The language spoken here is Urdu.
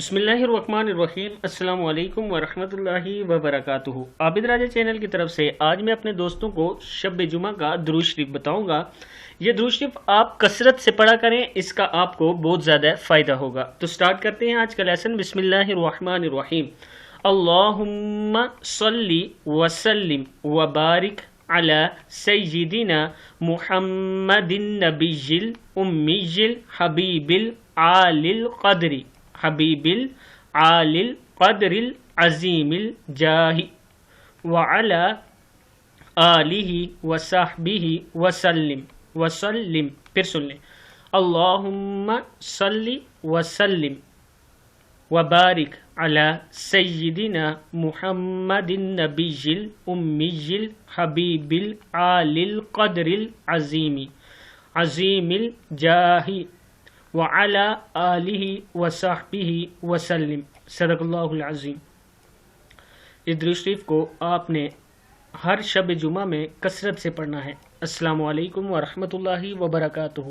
بسم اللہ الرحمن الرحیم۔ السلام علیکم ورحمۃ اللہ وبرکاتہ۔ عابد راجہ چینل کی طرف سے آج میں اپنے دوستوں کو شب جمعہ کا درود شریف بتاؤں گا۔ یہ درود شریف آپ کثرت سے پڑھا کریں، اس کا آپ کو بہت زیادہ فائدہ ہوگا۔ تو سٹارٹ کرتے ہیں آج کا لیسن۔ بسم اللہ الرحمن الرحیم۔ اللہم صلی وسلم وبارک علی سیدنا محمد النبی الامی الحبیب العالی القدری القدر العظیم الجاہ وعلی آلہ وصحبہ وسلم پھر سن لیں۔ اللہم صلی وسلم وبارک علی سیدنا محمد النبی الامی الحبیب العالی القدر العظیم الجاہ وعلی آلہ وصحبہ وسلم۔ صدق اللہ العظیم۔ اس درود شریف کو آپ نے ہر شب جمعہ میں کثرت سے پڑھنا ہے۔ السلام علیکم ورحمۃ اللہ وبرکاتہ۔